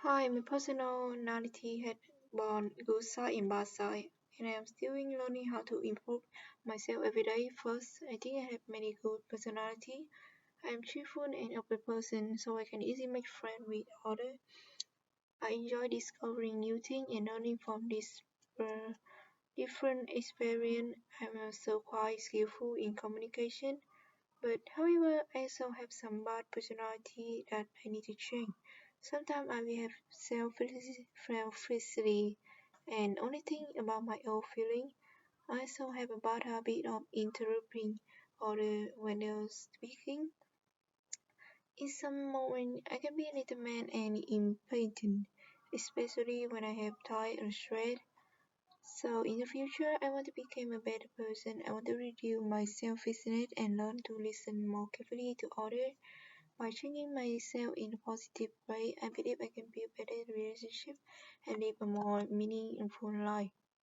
Hi, my personality had born good side and bad side, and I am still learning how to improve myself every day. First, I think I have many good personality. I am cheerful and open person, so I can easily make friends with others. I enjoy discovering new things and learning from this uh, different experience. I am also quite skillful in communication, but however, I also have some bad personality that I need to change. Sometimes I will have selfishly and only think about my own feeling. I also have a bad habit of interrupting others when they're speaking. In some moments, I can be a little mad and impatient, especially when I have tired or stressed. So in the future, I want to become a better person. I want to reduce my selfishness and learn to listen more carefully to others. By changing myself in a positive way, I believe I can build better relationships and live a more meaningful life.